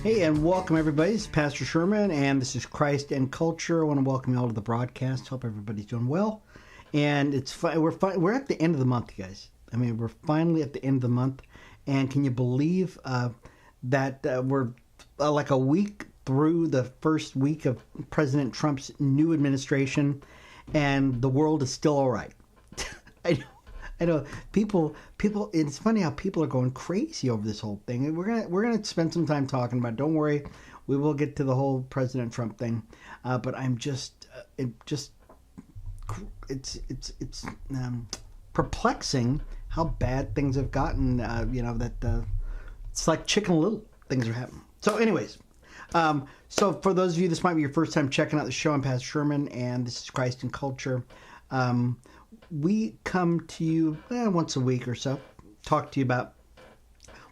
Hey, and welcome everybody. This is Pastor Sherman, and this is Christ and Culture. I want to welcome you all to the broadcast. Hope everybody's doing well. And we're at the end of the month, guys. I mean, we're finally at the end of the month. And can you believe that we're like a week through the first week of President Trump's new administration, and the world is still all right? I know people. It's funny how people are going crazy over this whole thing. And we're gonna spend some time talking about it. Don't worry, we will get to the whole President Trump thing. But I'm it's perplexing how bad things have gotten. It's like Chicken Little things are happening. So, anyways. So for those of you, this might be your first time checking out the show. I'm Pastor Sherman, and this is Christ and Culture. We come to you once a week or so, talk to you about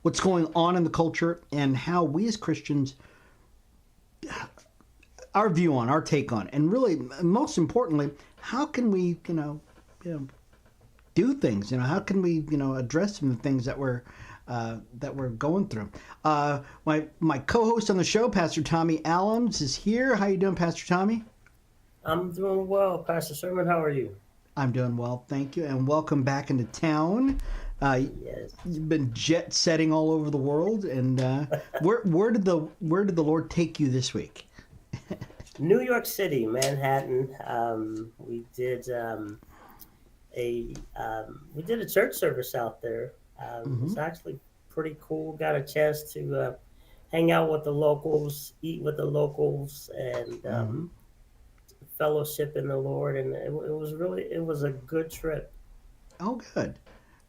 what's going on in the culture and how we as Christians, our view on, our take on, and really, most importantly, how can we, do things? How can we, address some of the things that we're going through? My co-host on the show, Pastor Tommy Allums, is here. How you doing, Pastor Tommy? I'm doing well, Pastor Sherman. How are you? I'm doing well, thank you, and welcome back into town. Yes. You've been jet setting all over the world, and where did the Lord take you this week? New York City, Manhattan. We did a church service out there. It's actually pretty cool. Got a chance to hang out with the locals, eat with the locals, and fellowship in the Lord, and it was a good trip. Oh, good.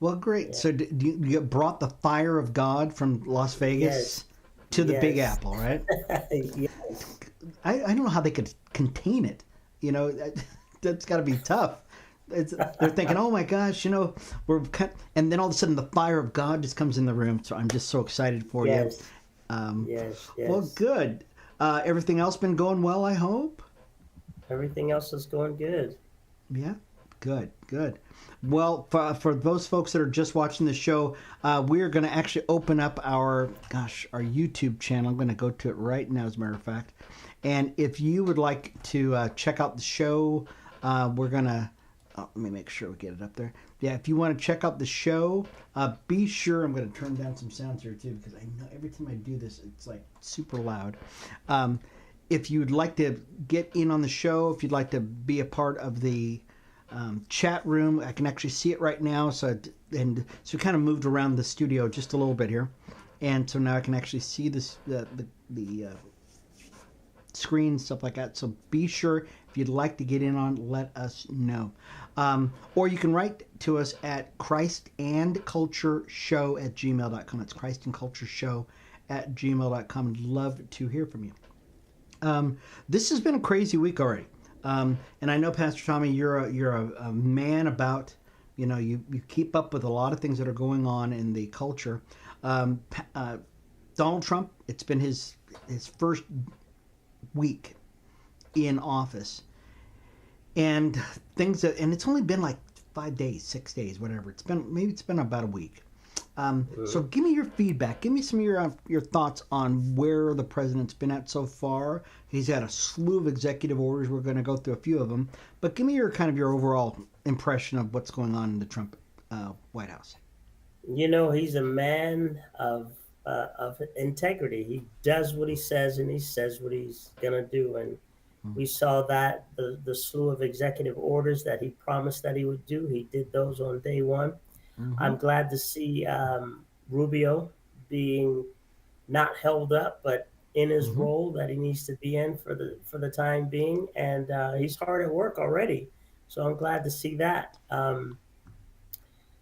Well, great. Yeah. So you brought the fire of God from Las Vegas to the Big Apple, right? Yes. I don't know how they could contain it. That's got to be tough. They're thinking, oh my gosh, and then all of a sudden the fire of God just comes in the room. So I'm just so excited for you. Yes. Well, good. Everything else been going well, I hope? Everything else is going good. Yeah, good. Well, for those folks that are just watching the show, we're going to actually open up our YouTube channel. I'm going to go to it right now, as a matter of fact. And if you would like to check out the show, we're going to... let me make sure we get it up there. Yeah, if you want to check out the show, be sure... I'm going to turn down some sounds here, too, because I know every time I do this, it's like super loud. If you'd like to get in on the show, if you'd like to be a part of the chat room, I can actually see it right now. So we kind of moved around the studio just a little bit here, and so now I can actually see this the screen, stuff like that. So be sure, if you'd like to get in on, let us know. Or you can write to us at christandcultureshow@gmail.com. It's christandcultureshow@gmail.com. I'd love to hear from you. This has been a crazy week already. And I know, Pastor Tommy, you're a man about, you keep up with a lot of things that are going on in the culture. Donald Trump, it's been his first week in office. And it's only been like 5 days, 6 days, whatever. It's been about a week. So give me your feedback. Give me some of your thoughts on where the president's been at so far. He's had a slew of executive orders. We're going to go through a few of them. But give me your overall impression of what's going on in the Trump White House. He's a man of integrity. He does what he says, and he says what he's going to do. And we saw that the slew of executive orders that he promised that he would do, he did those on day one. I'm glad to see Rubio being not held up, but in his role that he needs to be in for the time being, and he's hard at work already. So I'm glad to see that.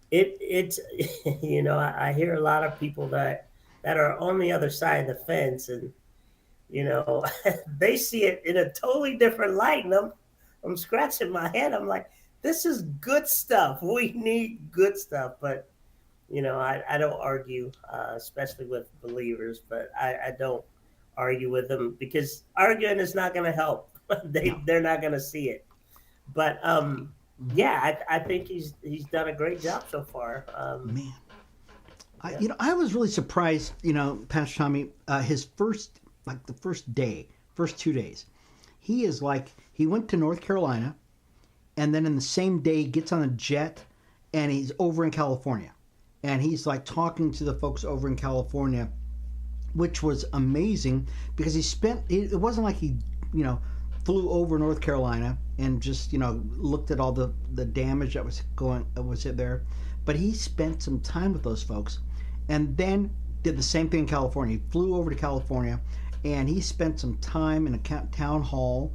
It's I hear a lot of people that are on the other side of the fence, and they see it in a totally different light, and I'm scratching my head. I'm like, this is good stuff. We need good stuff. But, I don't argue, especially with believers, but I don't argue with them because arguing is not going to help. They're not going to see it. But, I think he's done a great job so far. Man, Yeah. I was really surprised, Pastor Tommy, his first, like the first 2 days, he went to North Carolina, and then in the same day gets on a jet, and he's over in California. And he's like talking to the folks over in California, which was amazing because it wasn't like he, flew over North Carolina and just, looked at all the damage that was there. But he spent some time with those folks and then did the same thing in California. He flew over to California and he spent some time in a town hall.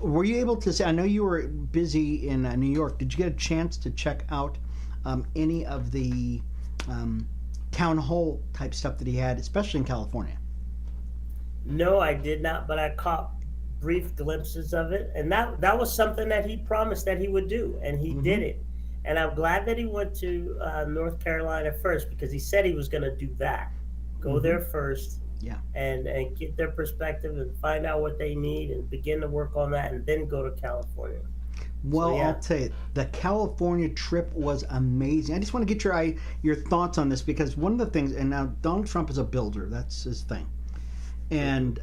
Were you able to say, I know you were busy in New York, did you get a chance to check out any of the town hall type stuff that he had, especially in California? No, I did not, but I caught brief glimpses of it, and that was something that he promised that he would do, and he did it. And I'm glad that he went to North Carolina first, because he said he was going to do that. Go there first, Yeah. and get their perspective and find out what they need and begin to work on that, and then go to California. Well, So, yeah. I'll tell you, the California trip was amazing. I just want to get your thoughts on this because one of the things, and now Donald Trump is a builder, that's his thing. And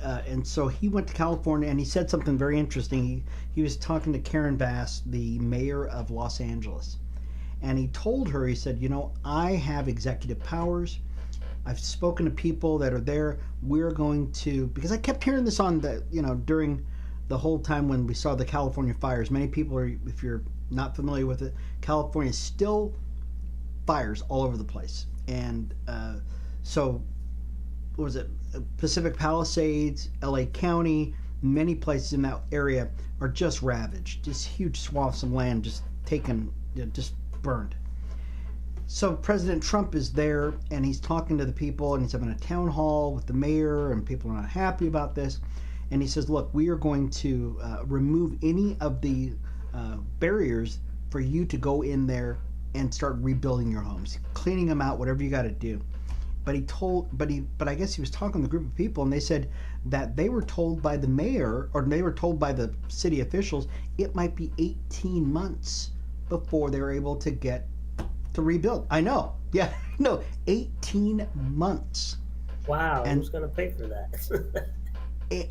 so he went to California and he said something very interesting. He was talking to Karen Bass, the mayor of Los Angeles, and he told her, he said, I have executive powers. I've spoken to people that are there. We're going to, because I kept hearing this on the, during the whole time when we saw the California fires. Many people are, if you're not familiar with it, California still fires all over the place. And so, what was it? Pacific Palisades, LA County, many places in that area are just ravaged. Just huge swaths of land just taken, just burned. So President Trump is there and he's talking to the people and he's having a town hall with the mayor and people are not happy about this. And he says, look, we are going to remove any of the barriers for you to go in there and start rebuilding your homes, cleaning them out, whatever you got to do. But I guess he was talking to a group of people and they said that they were told by the mayor, or they were told by the city officials, it might be 18 months before they were able to get to rebuild. I know. Yeah, no, 18 months. Wow, who's going to pay for that?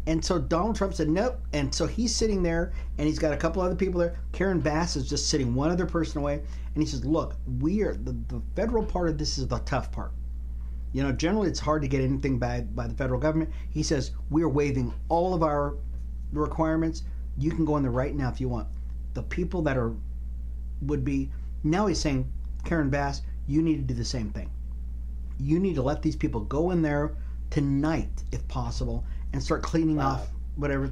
And so Donald Trump said nope. And so he's sitting there and he's got a couple other people there. Karen Bass is just sitting one other person away. And he says, look, the federal part of this is the tough part. Generally it's hard to get anything by the federal government. He says, we're waiving all of our requirements. You can go in there right now if you want. The people that would be, now he's saying, Karen Bass, you need to do the same thing. You need to let these people go in there tonight, if possible, and start cleaning off whatever.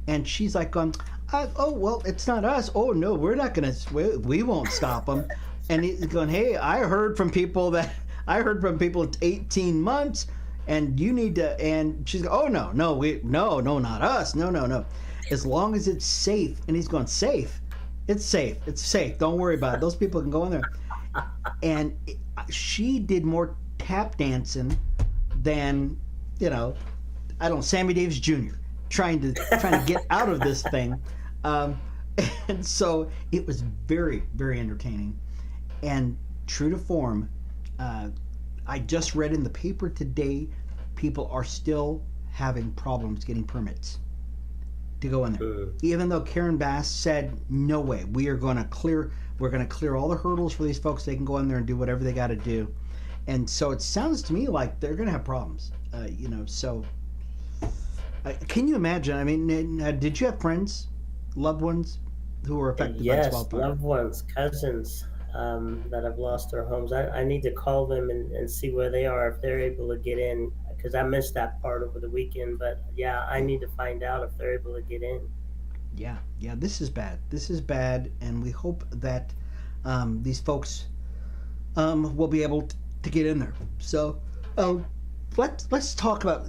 And she's like going, oh, well, it's not us. Oh, no, we're not going to, we won't stop them. And he's going, hey, I heard from people it's 18 months and you need to, and she's going, oh, no, not us. No. As long as it's safe. And he's going, safe? It's safe. Don't worry about it. Those people can go in there. And she did more tap dancing than, I don't know, Sammy Davis Jr. trying to get out of this thing. And so it was very, very entertaining. And true to form, I just read in the paper today, people are still having problems getting permits to go in there. Even though Karen Bass said, no way, we're going to clear all the hurdles for these folks. They can go in there and do whatever they got to do. And so it sounds to me like they're going to have problems, so can you imagine? I mean, did you have friends, loved ones who were affected by this wildfire? Yes, loved ones, cousins that have lost their homes. I need to call them and see where they are, if they're able to get in, because I missed that part over the weekend. But yeah, I need to find out if they're able to get in. Yeah, this is bad, and we hope that these folks will be able to get in there. So let's talk about,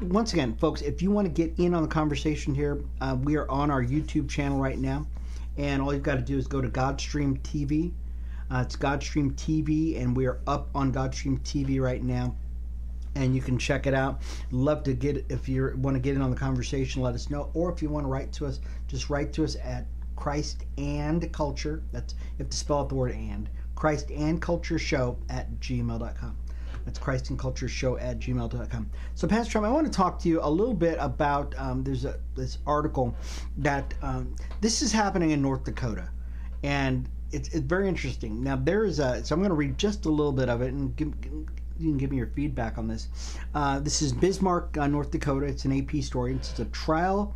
once again, folks, if you want to get in on the conversation here, we are on our YouTube channel right now, and all you've got to do is go to Godstream TV. It's Godstream TV, and we are up on Godstream TV right now, and you can check it out. Love to if you want to get in on the conversation, let us know, or if you want to write to us, just write to us at Christ and Culture. That's, you have to spell out the word and. christandcultureshow@gmail.com. That's christandcultureshow@gmail.com. So, Pastor Trump, I want to talk to you a little bit about there's this article that this is happening in North Dakota, and it's very interesting. Now, there is so I'm going to read just a little bit of it, and you can give me your feedback on this. This is Bismarck, North Dakota. It's an AP story. It's a trial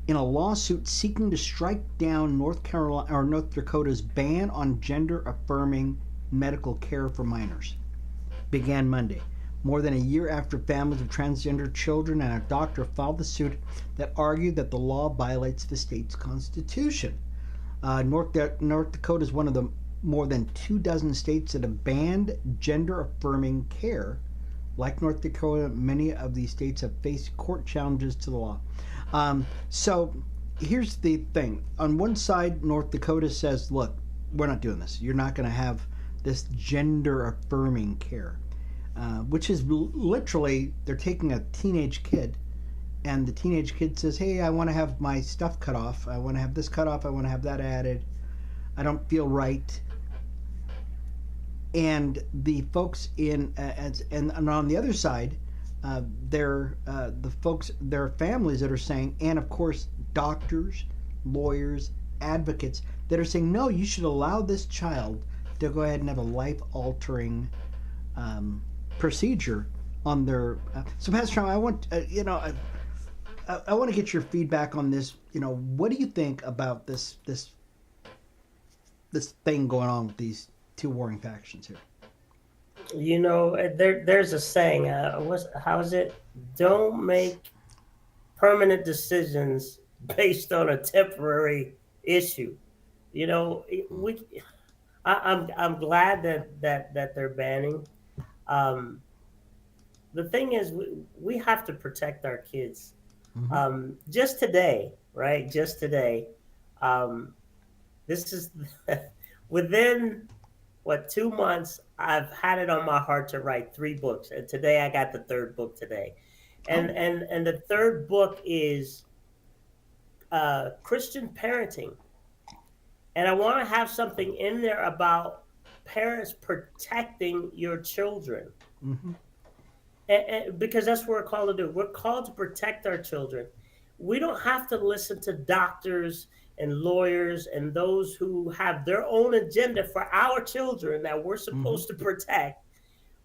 in a lawsuit seeking to strike down North Dakota's ban on gender-affirming medical care for minors. Began Monday, more than a year after families of transgender children and a doctor filed the suit that argued that the law violates the state's constitution. North Dakota is one of the more than 24 states that have banned gender-affirming care. Like North Dakota, many of these states have faced court challenges to the law. So here's the thing. On one side, North Dakota says, look, we're not doing this. You're not going to have this gender-affirming care, which is literally they're taking a teenage kid, and the teenage kid says, hey, I want to have my stuff cut off. I want to have this cut off. I want to have that added. I don't feel right. And the folks and on the other side, there are families that are saying, and of course doctors, lawyers, advocates that are saying, no, you should allow this child to go ahead and have a life-altering procedure on their. So, Pastor Trump, I want I want to get your feedback on this. What do you think about this thing going on with these two warring factions here? There's a saying. How is it? Don't make permanent decisions based on a temporary issue. I'm glad that they're banning. The thing is, we have to protect our kids. Mm-hmm. Just today, right? Just today, this is within 2 months. I've had it on my heart to write 3 books, and today I got the 3rd book today, and the 3rd book is Christian parenting, and I want to have something in there about parents protecting your children. Mm-hmm. And because that's what we're called to do. We're called to protect our children. We don't have to listen to doctors and lawyers and those who have their own agenda for our children that we're supposed to protect.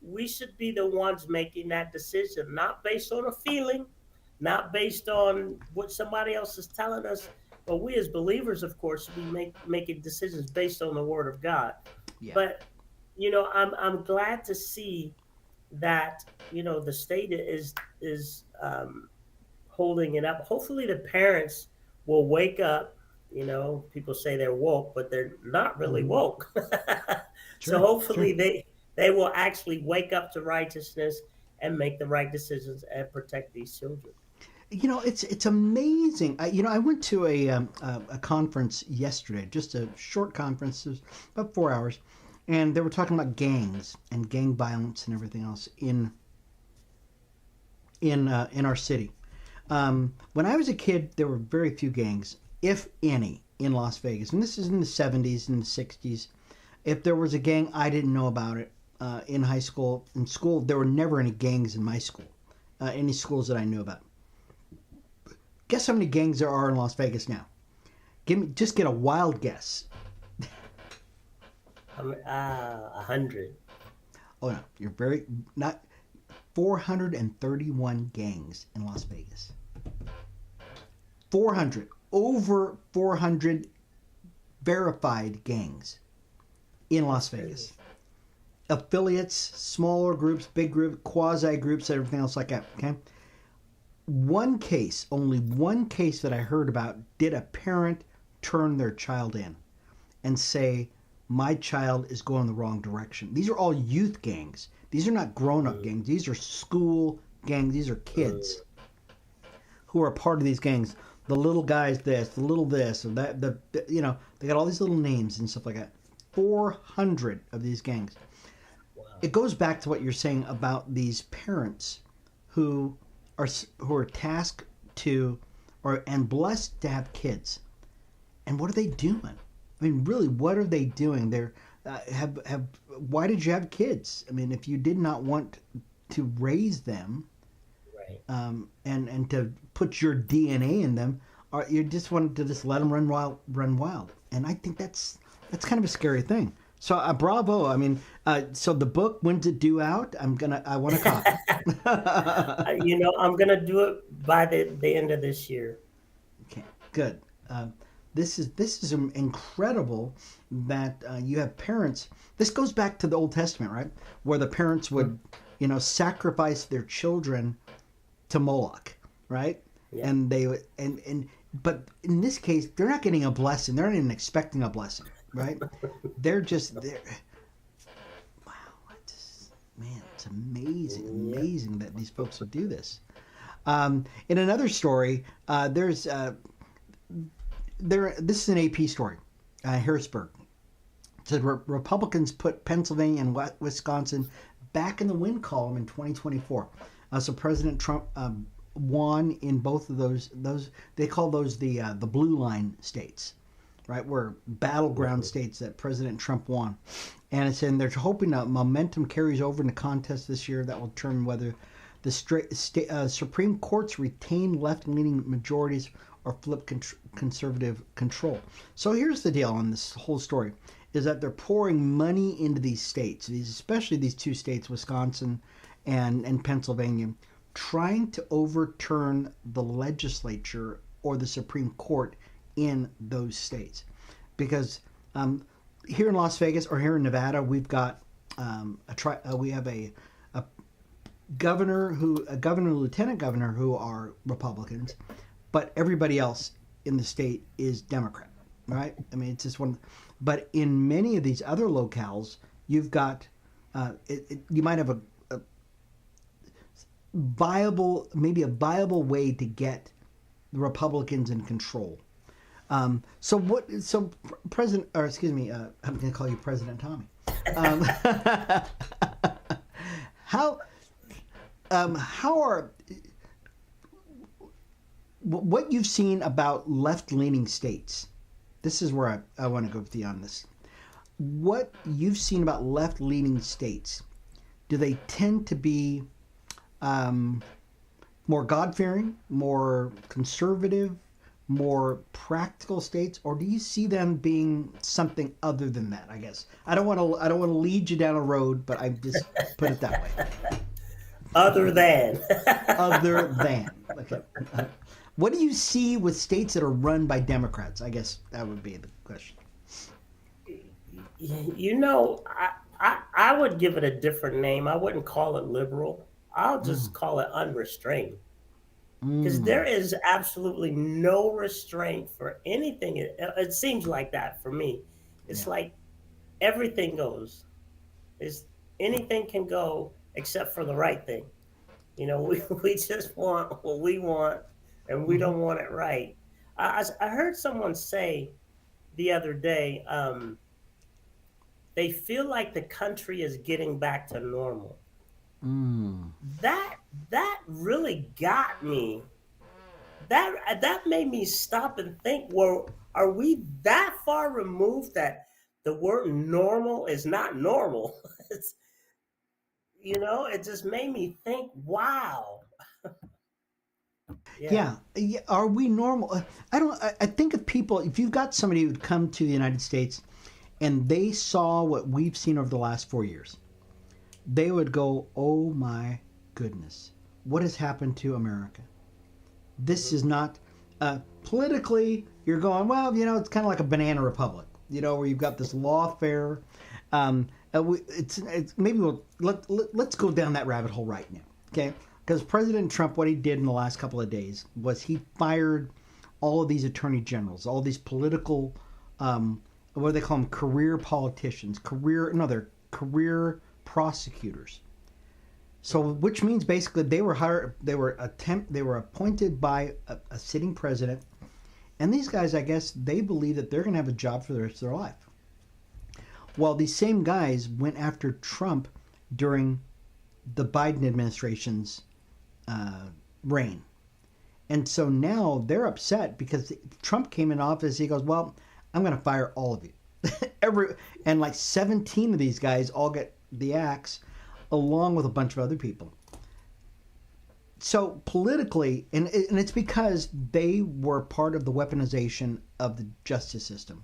We should be the ones making that decision, not based on a feeling, not based on what somebody else is telling us, but we as believers, of course, should be making decisions based on the Word of God. Yeah. But I'm glad to see that the state is holding it up. Hopefully the parents will wake up. People say they're woke, but they're not really woke. So hopefully they will actually wake up to righteousness and make the right decisions and protect these children. It's amazing. I went to a conference yesterday, just a short conference, it was about 4 hours, and they were talking about gangs and gang violence and everything else in our city. When I was a kid, there were very few gangs, if any, in Las Vegas, and this is in the 70s and the 60s. If there was a gang, I didn't know about it. In high school, in school, there were never any gangs in my school, any schools that I knew about. Guess how many gangs there are in Las Vegas now? Just get a wild guess. 100. Oh no, you're not. 431 gangs in Las Vegas. 400, over 400 verified gangs in Las Vegas. Affiliates, smaller groups, big groups, quasi groups, everything else like that. Okay. Only one case that I heard about, did a parent turn their child in and say, my child is going the wrong direction. These are all youth gangs. These are not grown-up gangs. These are school gangs. These are kids who are part of these gangs. The little guy's this, the little this, or that. They got all these little names and stuff like that. 400 of these gangs. Wow. It goes back to what you're saying about these parents who are tasked to, and blessed to have kids. And what are they doing? I mean, really, what are they doing? have why did you have kids? I mean, if you did not want to raise them, Right. and to put your DNA in them, or you just wanted to just let them run wild. And I think that's kind of a scary thing. So bravo. I mean, so the book, when's it due out? I want a copy. I'm gonna do it by the end of this year. Okay, good. This is incredible that you have parents. This goes back to the Old Testament, right, where the parents would, sacrifice their children to Moloch, right? Yeah. And they would, but in this case, they're not getting a blessing. They're not even expecting a blessing, right? They're wow. Man, it's Yeah. amazing that these folks would do this. In another story, there's this is an AP story, Harrisburg. It says Republicans put Pennsylvania and Wisconsin back in the win column in 2024. So President Trump won in both of those. They call those the blue line states, right? Where battleground states that President Trump won. And it's in they're hoping that momentum carries over in the contest this year that will determine whether the Supreme Courts retain left-leaning majorities or flip conservative control. So here's the deal on this whole story, is that they're pouring money into these states, especially these two states, Wisconsin and Pennsylvania, trying to overturn the legislature or the Supreme Court in those states. Because here in Las Vegas or here in Nevada, we've got we have a governor, lieutenant governor who are Republicans, but everybody else in the state is Democrat, right? I mean, it's just one. But in many of these other locales, you've got you might have a viable way to get the Republicans in control. So President, or excuse me, I'm going to call you President Tommy. How are what you've seen about left-leaning states? This is where I want to go with you on this. What you've seen about left-leaning states, do they tend to be more God-fearing, more conservative, more practical states, or do you see them being something other than that? I guess I don't want to lead you down a road, but I just put it that way. Other than. Other than. Okay. What do you see with states that are run by Democrats? I guess that would be the question. I would give it a different name. I wouldn't call it liberal. I'll just call it unrestrained. Because there Mm. is absolutely no restraint for anything. It seems like that for me. It's Yeah. like everything goes. It's, anything can go except for the right thing. We just want what we want, and we Mm-hmm. don't want it right. I heard someone say the other day, they feel like the country is getting back to normal. Mm. That that really got me. That made me stop and think. Well, are we that far removed that the word normal is not normal? It's, it just made me think. Wow. Yeah. Yeah. Are we normal? I don't. I think if people, if you've got somebody who'd come to the United States and they saw what we've seen over the last 4 years, they would go, "Oh my goodness, what has happened to America? This is not politically." You're going, well, it's kind of like a banana republic, where you've got this lawfare. It's maybe let's go down that rabbit hole right now, okay? Because President Trump, what he did in the last couple of days was he fired all of these attorney generals, all these political, what do they call them, career politicians, they're career prosecutors. So, which means basically they were hired, they were appointed by a sitting president, and these guys, I guess, they believe that they're going to have a job for the rest of their life. Well, these same guys went after Trump during the Biden administration's reign. And so now they're upset because Trump came in office. He goes, well, I'm going to fire all of you. And like 17 of these guys all get the axe, along with a bunch of other people. So politically, and it's because they were part of the weaponization of the justice system.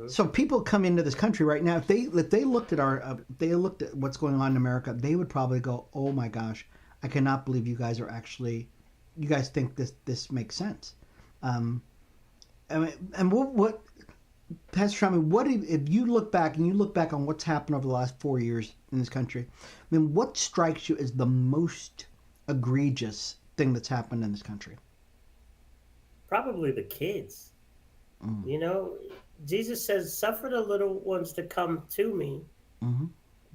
So people come into this country right now. If they looked at what's going on in America, they would probably go, "Oh my gosh, I cannot believe you guys think this makes sense." And what Pastor Sherman, what if you look back on what's happened over the last 4 years in this country? I mean, what strikes you as the most egregious thing that's happened in this country? Probably the kids. You know, Jesus says, "Suffer the little ones to come to me."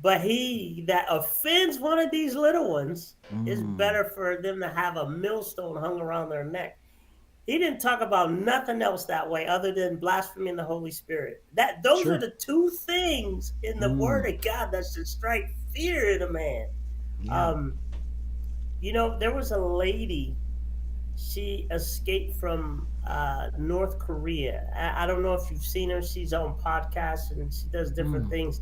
But he that offends one of these little ones is better for them to have a millstone hung around their neck. He didn't talk about nothing else that way other than blasphemy in the Holy Spirit. Those are the two things in the Word of God that should strike fear in a man. Yeah. You know, there was a lady. She escaped from North Korea. I don't know if you've seen her. She's on podcasts and she does different things.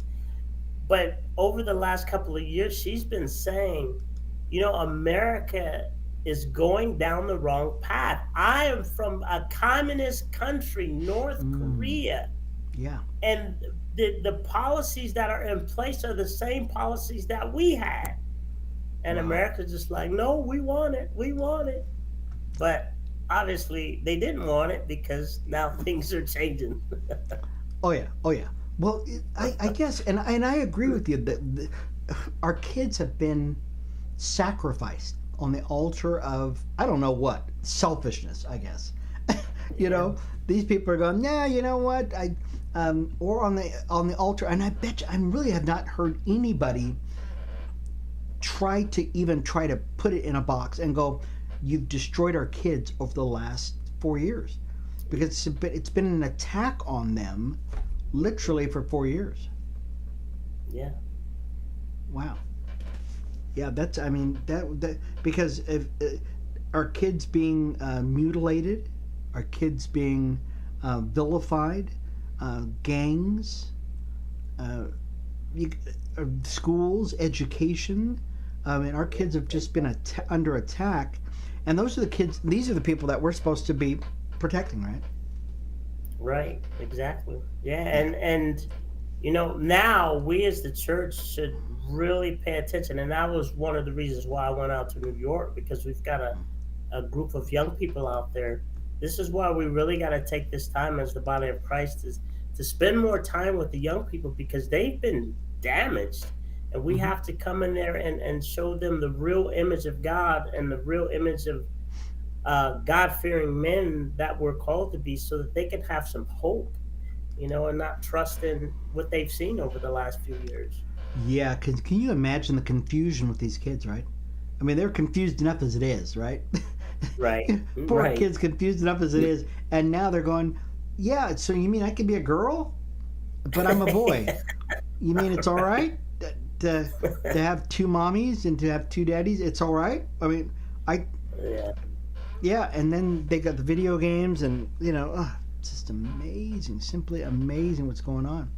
But over the last couple of years, she's been saying, you know, America is going down the wrong path. I am from a communist country, North Korea. Yeah. And the policies that are in place are the same policies that we had. And America's just like, no, we want it. We want it. But obviously they didn't want it because now things are changing. Oh yeah. Well, I guess, and I agree with you that our kids have been sacrificed on the altar of, I don't know what, selfishness, I guess. You know, these people are going, yeah, you know what, or on the altar, and I bet you, I really have not heard anybody try to put it in a box and go, you've destroyed our kids over the last 4 years, because it's been an attack on them literally for 4 years. Yeah. Wow. Yeah, that's, I mean, that because if our kids being mutilated, our kids being vilified, gangs, schools, education. I mean, our kids have just been under attack, and those are the kids. These are the people that we're supposed to be protecting, right? Right. Exactly. Yeah. And you know, now we as the church should really pay attention. And that was one of the reasons why I went out to New York, because we've got a group of young people out there. This is why we really got to take this time as the body of Christ is to spend more time with the young people, because they've been damaged. And we have to come in there and show them the real image of God and the real image of God-fearing men that we're called to be, so that they can have some hope, you know, and not trust in what they've seen over the last few years. Yeah, can you imagine the confusion with these kids, right? I mean, they're confused enough as it is, right? Right. Poor Right. kids confused enough as it is, and now they're going, yeah, so you mean I could be a girl, but I'm a boy? You mean it's all right to have two mommies and to have two daddies? It's all right? I mean, yeah, and then they got the video games, and, you know, it's just amazing, simply amazing what's going on.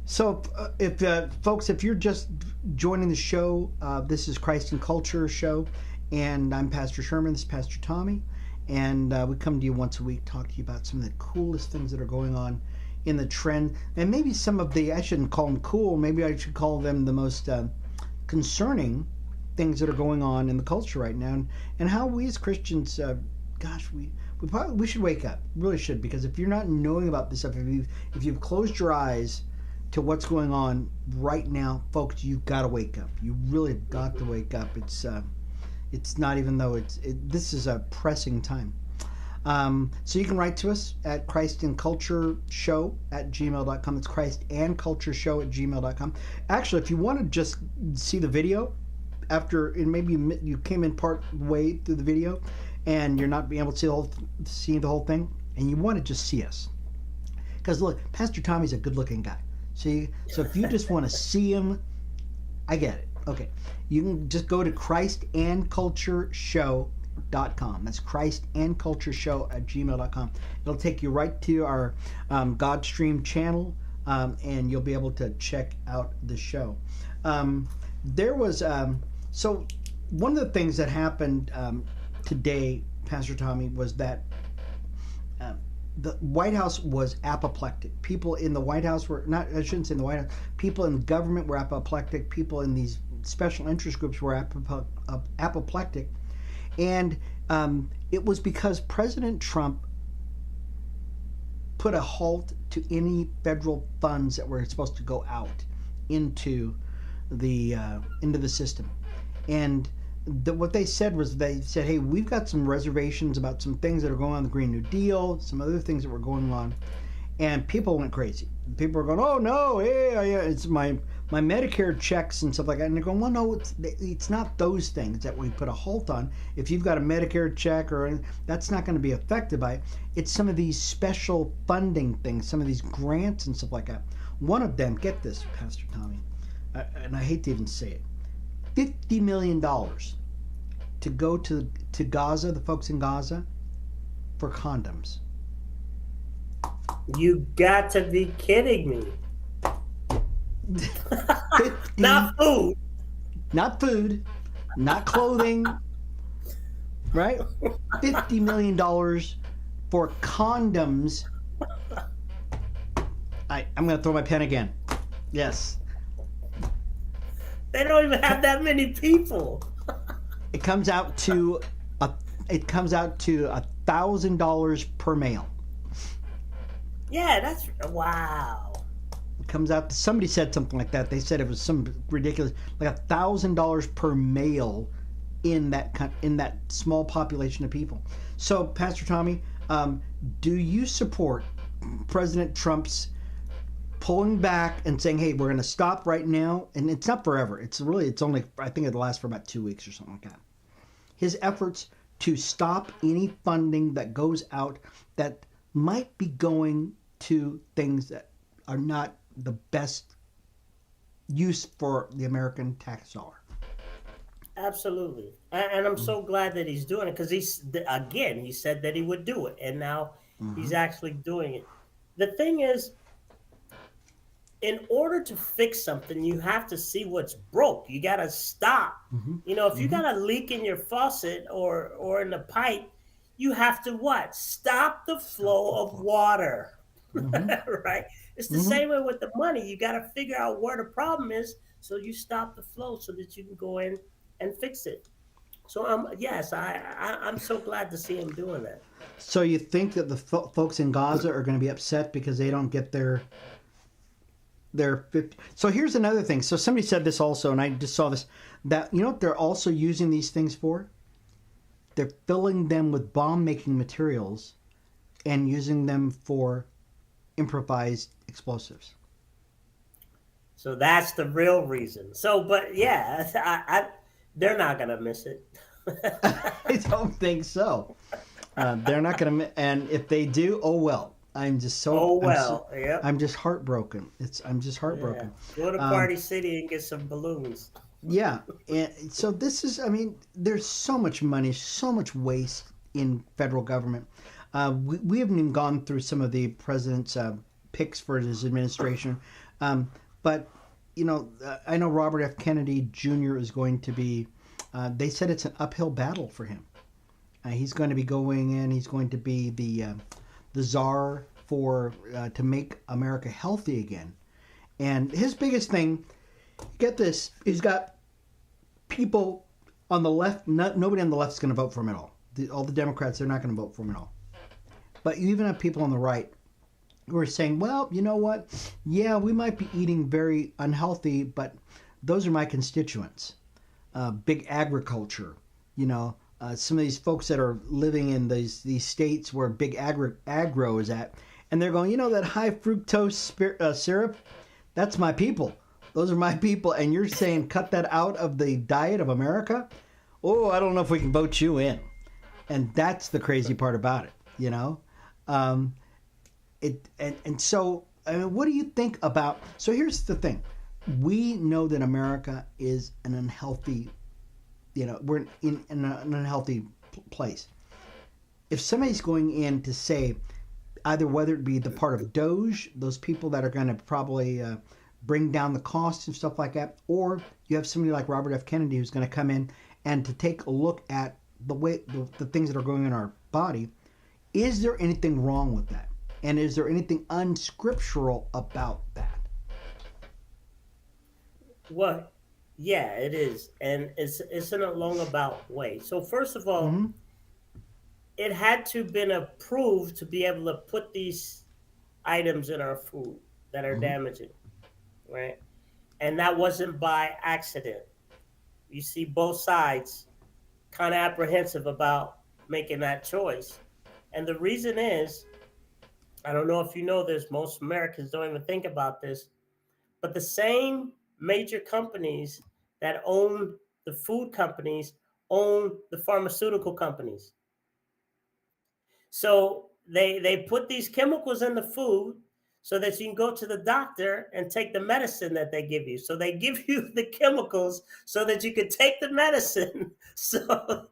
So if folks, if you're just joining the show, this is Christ and Culture show, and I'm Pastor Sherman, this is Pastor Tommy, and we come to you once a week, talk to you about some of the coolest things that are going on in the trend, and maybe some of the, I shouldn't call them cool, maybe I should call them the most concerning things that are going on in the culture right now, and how we as Christians, we should wake up, really should, because if you're not knowing about this stuff, if you've closed your eyes to what's going on right now, folks, you've got to wake up. You really have got to wake up. It's not, even though this is a pressing time. So you can write to us at christandcultureshow@gmail.com. It's christandcultureshow@gmail.com. Actually, if you want to just see the video after, and maybe you came in part way through the video and you're not being able to see the whole thing, and you want to just see us, because look, Pastor Tommy's a good-looking guy. So if you just want to see him, I get it. Okay, you can just go to Christ and Culture Show That's christandcultureshow@gmail.com. It'll take you right to our Godstream channel, and you'll be able to check out the show. There was so one of the things that happened today, Pastor Tommy, was that the White House was apoplectic. People in the White House were not, I shouldn't say in the White House, people in government were apoplectic. People in these special interest groups were apoplectic. And it was because President Trump put a halt to any federal funds that were supposed to go out into the system. And what they said was, they said, hey, we've got some reservations about some things that are going on in the Green New Deal, some other things that were going on. And people went crazy. People were going, oh, no, hey, it's my Medicare checks and stuff like that. And they're going, well, no, it's not those things that we put a halt on. If you've got a Medicare check or anything, that's not going to be affected by it. It's some of these special funding things, some of these grants and stuff like that. One of them, get this, Pastor Tommy, and I hate to even say it, $50 million to go to Gaza, the folks in Gaza, for condoms. You got to be kidding me. Not food. Not food. Not clothing. Right? $50 million for condoms. I'm going to throw my pen again. Yes. They don't even have that many people. It comes out to $1,000 per mail. Yeah, that's wow. It comes out to, somebody said something like that. They said it was some ridiculous, like $1,000 per mail in that small population of people. So, Pastor Tommy, do you support President Trump's pulling back and saying, hey, we're going to stop right now? And it's not forever. It's only, I think it'll last for about 2 weeks or something like that. His efforts to stop any funding that goes out that might be going to things that are not the best use for the American tax dollar. Absolutely. And I'm so glad that he's doing it, because he said that he would do it, and now he's actually doing it. The thing is, in order to fix something, you have to see what's broke. You got to stop. If you got a leak in your faucet or in the pipe, you have to what? Stop the flow of water. Right? It's the same way with the money. You got to figure out where the problem is, so you stop the flow so that you can go in and fix it. So I'm so glad to see him doing that. So you think that the folks in Gaza are going to be upset because they don't get their 50. So here's another thing. So somebody said this also, and I just saw this, that you know what they're also using these things for? They're filling them with bomb-making materials and using them for improvised explosives. So that's the real reason. So, but yeah, they're not going to miss it. I don't think so. They're not going to, and if they do, oh well. I'm just so. Oh well, yeah. I'm just heartbroken. I'm just heartbroken. Yeah. Go to Party City and get some balloons. Yeah, and so this is. I mean, there's so much money, so much waste in federal government. We haven't even gone through some of the president's picks for his administration, but you know, I know Robert F. Kennedy Jr. is going to be. They said it's an uphill battle for him. He's going to be going in. He's going to be the czar to make America healthy again. And his biggest thing, get this, he's got people on the left, nobody on the left is going to vote for him at all. All the Democrats, they're not going to vote for him at all. But you even have people on the right who are saying, well, you know what? Yeah, we might be eating very unhealthy, but those are my constituents. Big agriculture, you know. Some of these folks that are living in these states where big agro is at, and they're going, you know, that high fructose syrup, that's my people. Those are my people, and you're saying cut that out of the diet of America? Oh, I don't know if we can vote you in. And that's the crazy part about it, you know? So, I mean, what do you think about... So here's the thing. We know that America is an unhealthy... You know, we're in an unhealthy place. If somebody's going in to say, either whether it be the part of Doge, those people that are going to probably bring down the costs and stuff like that, or you have somebody like Robert F. Kennedy who's going to come in and to take a look at the things that are going in our body, is there anything wrong with that? And is there anything unscriptural about that? Well, yeah, it is, and it's in a long about way. So first of all, Mm-hmm. it had to been approved to be able to put these items in our food that are Mm-hmm. damaging, right? And that wasn't by accident. You see both sides kind of apprehensive about making that choice. And the reason is, I don't know if you know this, most Americans don't even think about this, but the same major companies that own the food companies own the pharmaceutical companies. So they put these chemicals in the food so that you can go to the doctor and take the medicine that they give you. So they give you the chemicals so that you can take the medicine. So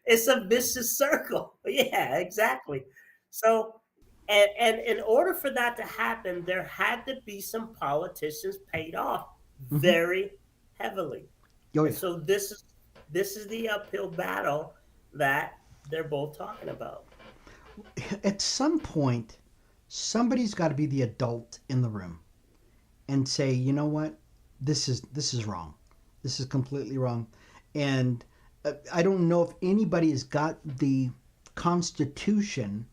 it's a vicious circle. Yeah, exactly. So and in order for that to happen, there had to be some politicians paid off Mm-hmm. very heavily. Oh And yeah. so this is the uphill battle that they're both talking about. At some point, somebody's got to be the adult in the room and say, you know what, this is wrong. This is completely wrong. And I don't know if anybody has got the constitution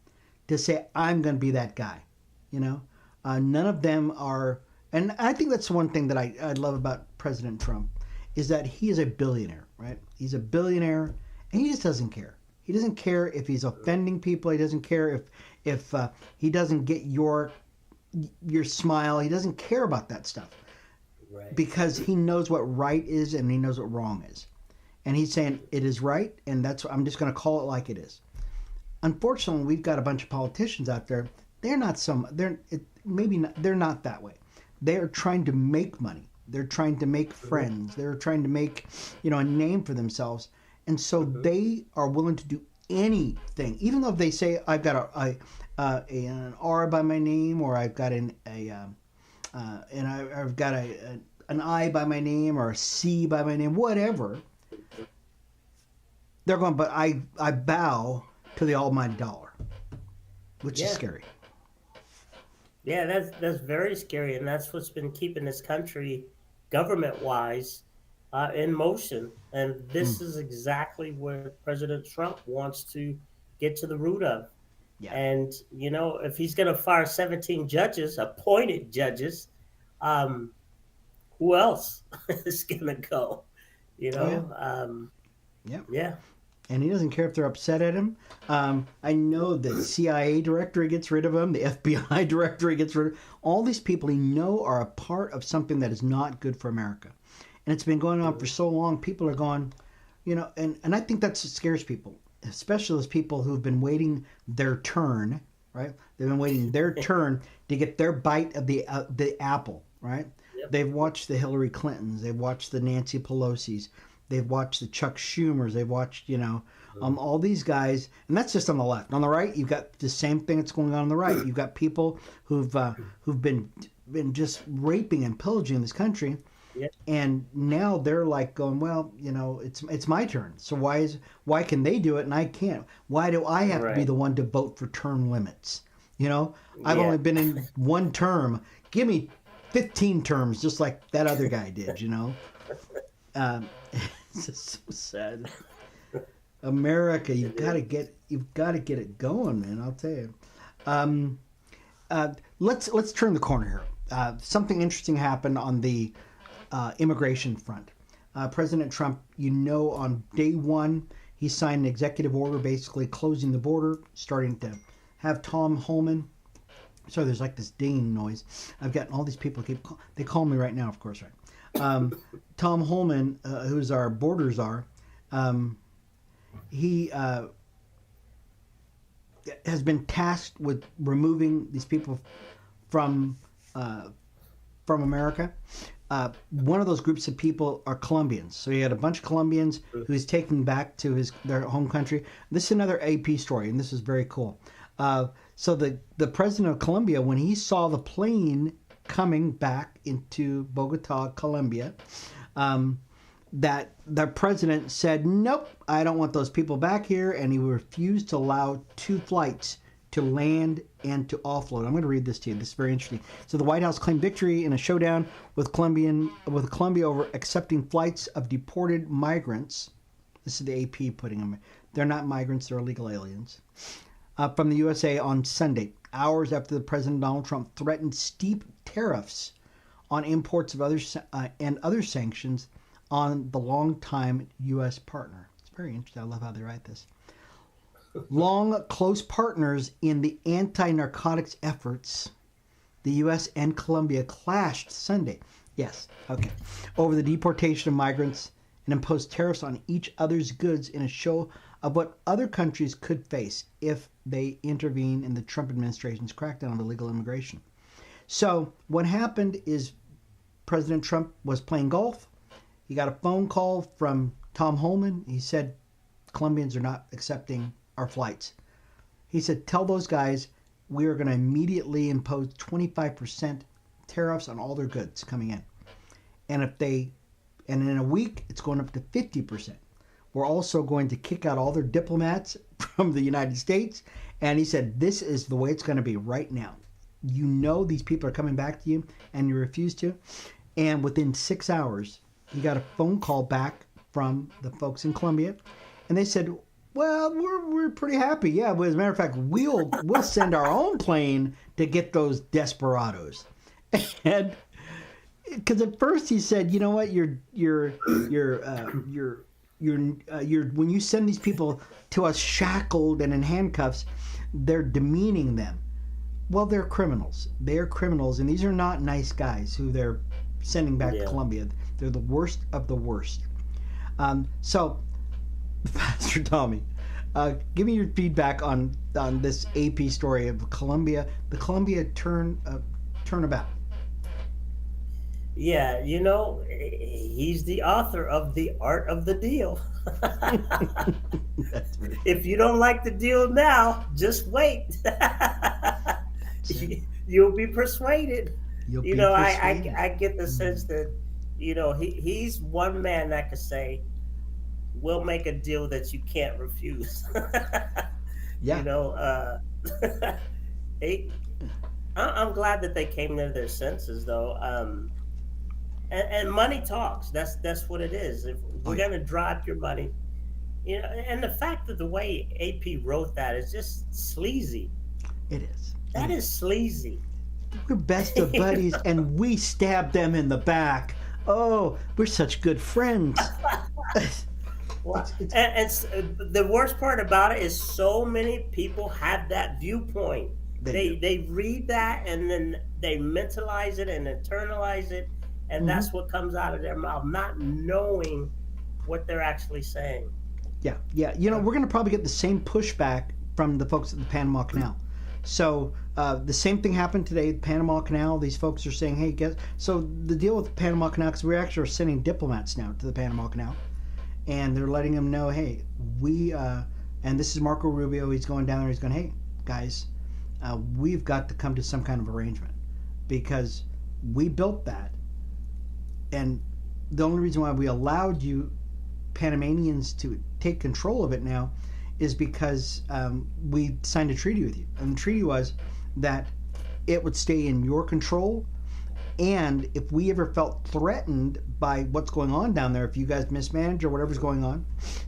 to say I'm going to be that guy. You know, none of them are. And I think that's one thing that I love about President Trump is that he is a billionaire, right? He's a billionaire, and he just doesn't care. He doesn't care if he's offending people. He doesn't care if he doesn't get your smile. He doesn't care about that stuff Right. because he knows what right is and he knows what wrong is. And he's saying it is right, and that's I'm just going to call it like it is. Unfortunately, we've got a bunch of politicians out there. They're not that way. They are trying to make money. They're trying to make Mm-hmm. friends. They're trying to make, a name for themselves, and so Mm-hmm. they are willing to do anything, even though they say I've got an R by my name, or I've got I've got an I by my name, or a C by my name, whatever. They're going, but I bow to the almighty dollar, which is Yeah. scary. Yeah, that's very scary, and that's what's been keeping this country, government wise, in motion. And Mm, this is exactly what President Trump wants to get to the root of. yeah. And if he's going to fire 17 judges, appointed judges, um, who else is going to go? You Oh yeah. know, um, Yeah. yeah, And he doesn't care if they're upset at him. I know the CIA director he gets rid of him, the FBI director he gets rid of. All these people he know are a part of something that is not good for America. And it's been going on for mhm, so long. People are going, and I think that scares people, especially those people who've been waiting their turn, right? They've been waiting their turn to get their bite of the apple, right? yep, They've watched the Hillary Clintons, they've watched the Nancy Pelosi's, they've watched the Chuck Schumers, they've watched, mhm, all these guys, and that's just on the left. On the right, you've got the same thing that's going on the right. You've got people who've been just raping and pillaging this country, yep, and now they're like going, well, it's my turn. So why can they do it and I can't? Why do I have to be right, the one to vote for term limits? I've yeah, only been in one term. Give me 15 terms, just like that other guy did. Um, it's just so sad. America, it is. you've got to get it going, man. I'll tell you. Um, let's turn the corner here. Something interesting happened on the immigration front. President Trump, on day one, he signed an executive order basically closing the border, starting to have Tom Holman. Sorry, there's like this dinging noise. I've gotten all these people they call me right now, of course, right? Tom Holman, who's our border czar, um, he has been tasked with removing these people from uh, from America. one of those groups of people are Colombians. So he had a bunch of Colombians who he's taking back to their home country. This is another AP story, and this is very cool. So the president of Colombia, when he saw the plane coming back into Bogota, Colombia, that the president said, nope, I don't want those people back here, and he refused to allow 2 flights to land and to offload. I'm going to read this to you. This is very interesting. So the White House claimed victory in a showdown with Colombia over accepting flights of deported migrants. This is the AP putting them. They're not migrants, they're illegal aliens. From the USA on Sunday, hours after the President Donald Trump threatened steep tariffs on imports of other sanctions on the longtime U.S. partner. It's very interesting. I love how they write this. Long, close partners in the anti-narcotics efforts, the U.S. and Colombia clashed Sunday. Yes, okay. Over the deportation of migrants and imposed tariffs on each other's goods in a show of what other countries could face if they intervene in the Trump administration's crackdown on illegal immigration. So what happened is President Trump was playing golf. He got a phone call from Tom Holman. He said, Colombians are not accepting our flights. He said, tell those guys we are going to immediately impose 25% tariffs on all their goods coming in. And in a week, it's going up to 50%. We're also going to kick out all their diplomats from the United States. And he said, this is the way it's going to be right now. You know these people are coming back to you and you refuse to. And within 6 hours, he got a phone call back from the folks in Colombia. And they said, well, we're pretty happy. Yeah, but as a matter of fact, we'll send our own plane to get those desperados. And because at first he said, you know what, you're when you send these people to us shackled and in handcuffs, they're demeaning them. Well, they're criminals. They are criminals, and these are not nice guys who they're sending back to Colombia. They're the worst of the worst. So, Pastor Tommy, give me your feedback on this AP story of Colombia, the Colombia turnabout. Yeah, he's the author of The Art of the Deal. If you don't like the deal now, just wait. You'll be persuaded. I get the sense that, he's one man that could say, we'll make a deal that you can't refuse. Yeah. I'm glad that they came to their senses, though. And money talks. That's what it is. If we're going to drop your money, and the fact that the way AP wrote that is just sleazy. It is. That is sleazy. We're best of buddies, and we stabbed them in the back. Oh, we're such good friends. And the worst part about it is so many people have that viewpoint. They read that and then they mentalize it and internalize it, and that's what comes out of their mouth, not knowing what they're actually saying. Yeah. We're going to probably get the same pushback from the folks at the Panama Canal. So the same thing happened today, the Panama Canal. These folks are saying, hey, so the deal with the Panama Canal, because we actually are sending diplomats now to the Panama Canal, and they're letting them know, hey, and this is Marco Rubio, he's going down there, he's going, hey, guys, we've got to come to some kind of arrangement because we built that. And the only reason why we allowed you Panamanians to take control of it now is because we signed a treaty with you. And the treaty was that it would stay in your control, and if we ever felt threatened by what's going on down there, if you guys mismanage or whatever's going on,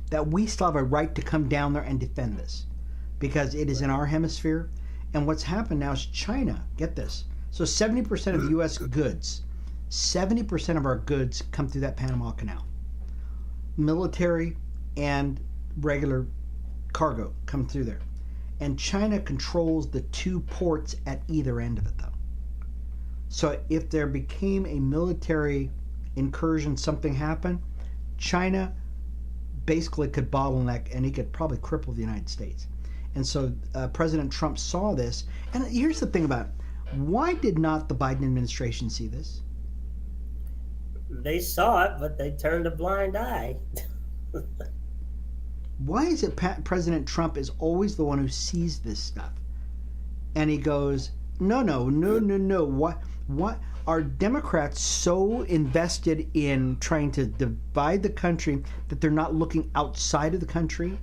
that we still have a right to come down there and defend this because it is in our hemisphere. And what's happened now is China, get this, so 70% of U.S. goods, 70% of our goods come through that Panama Canal. Military and regular cargo come through there. And China controls the 2 ports at either end of it, though. So if there became a military incursion, something happened, China basically could bottleneck, and he could probably cripple the United States. And so President Trump saw this. And here's the thing about it. Why did not the Biden administration see this? They saw it, but they turned a blind eye. Why is it President Trump is always the one who sees this stuff? And he goes, no, no, no, no, no. What are Democrats so invested in trying to divide the country that they're not looking outside of the country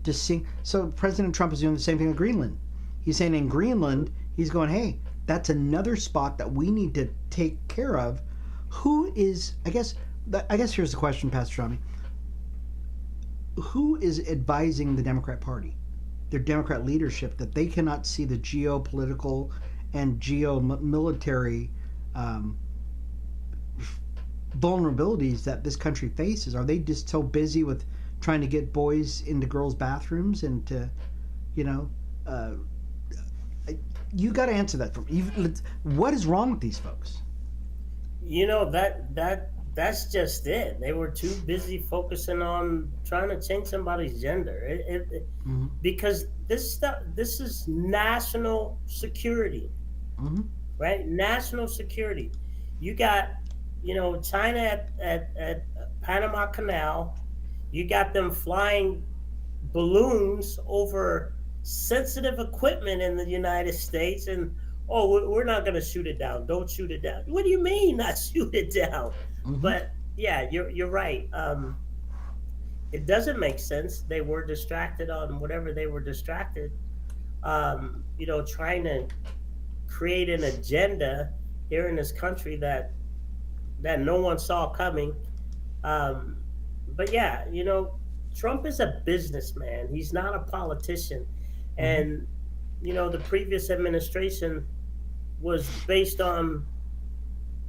to see? So President Trump is doing the same thing in Greenland. He's saying in Greenland, he's going, hey, that's another spot that we need to take care of. Who is, I guess here's the question, Pastor Shami. Who is advising the Democrat Party, their Democrat leadership, that they cannot see the geopolitical and geo-military vulnerabilities that this country faces? Are they just so busy with trying to get boys into girls' bathrooms and to, you know, you got to answer that for me. What is wrong with these folks? You know that's just it. They were too busy focusing on trying to change somebody's gender. Mm-hmm. Because this is national security, Mm-hmm. right? National security. You got, China at Panama Canal. You got them flying balloons over sensitive equipment in the United States, and we're not going to shoot it down. Don't shoot it down. What do you mean not shoot it down? Mm-hmm. But yeah, you're right. It doesn't make sense. They were distracted on whatever they were distracted. Trying to create an agenda here in this country that no one saw coming. Um, but yeah, Trump is a businessman. He's not a politician, Mm-hmm. and the previous administration was based on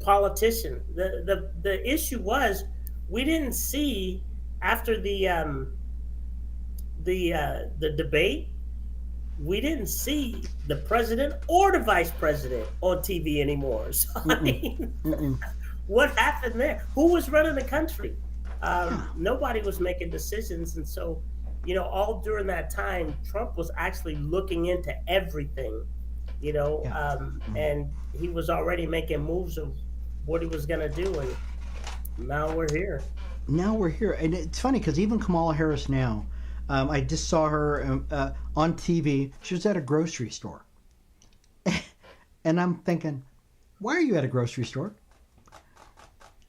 politician. The issue was we didn't see after the debate. We didn't see the president or the vice president on TV anymore. So I Mm-mm. mean, Mm-mm. what happened there? Who was running the country? Yeah. Nobody was making decisions, and so all during that time, Trump was actually looking into everything, Yeah. Mm-hmm. and he was already making moves of what he was going to do, and now we're here. Now we're here, and it's funny because even Kamala Harris now, I just saw her on TV. She was at a grocery store, and I'm thinking, why are you at a grocery store?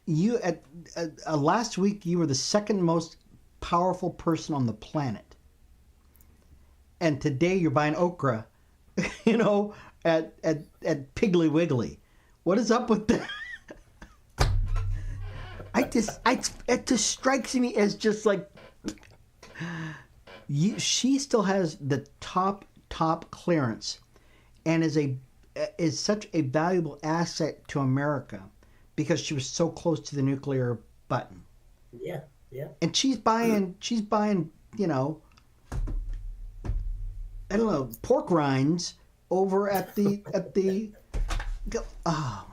You last week you were the second most powerful person on the planet, and today you're buying okra, at Piggly Wiggly. What is up with that? It just strikes me as just like she still has the top clearance, and is such a valuable asset to America because she was so close to the nuclear button. Yeah, yeah. And she's buying I don't know, pork rinds over at the oh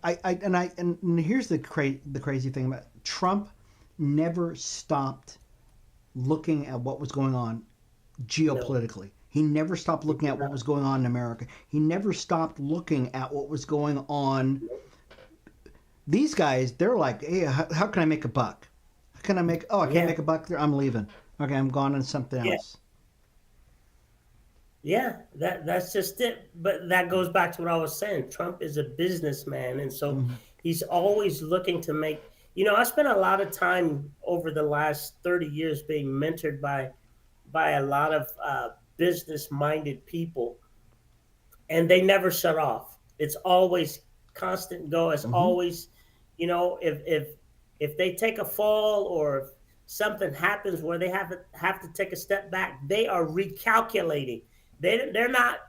my. And here's the crazy thing about it. Trump never stopped looking at what was going on geopolitically. No. He never stopped looking at what was going on in America. He never stopped looking at what was going on. These guys, they're like, hey, how can I make a buck? How can I make? Oh, I can't make a buck there. I'm leaving. Okay, I'm going on something else. Yeah, that's just it. But that goes back to what I was saying. Trump is a businessman, and so he's always looking to make. I spent a lot of time over the last 30 years being mentored by a lot of business-minded people, and they never shut off. It's always constant go. It's always, if they take a fall or if something happens where they have to take a step back, they are recalculating. They're not,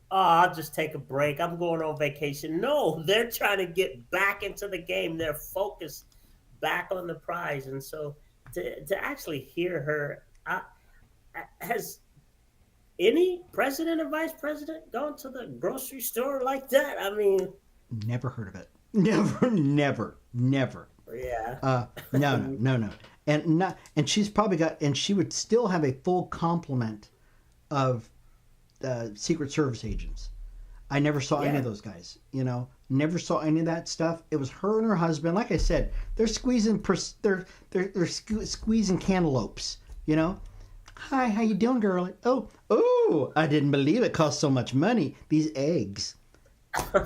I'll just take a break. I'm going on vacation. No, they're trying to get back into the game. They're focused back on the prize. And so to actually hear her, has any president or vice president gone to the grocery store like that? I mean, never heard of it. Never. Yeah. No. And she's probably got, and she would still have a full complement of Secret Service agents. I never saw any Yeah. of those guys. Never saw any of that stuff. It was her and her husband. Like I said, they're squeezing squeezing cantaloupes. Hi, how you doing, girl? Oh, I didn't believe it cost so much money. These eggs.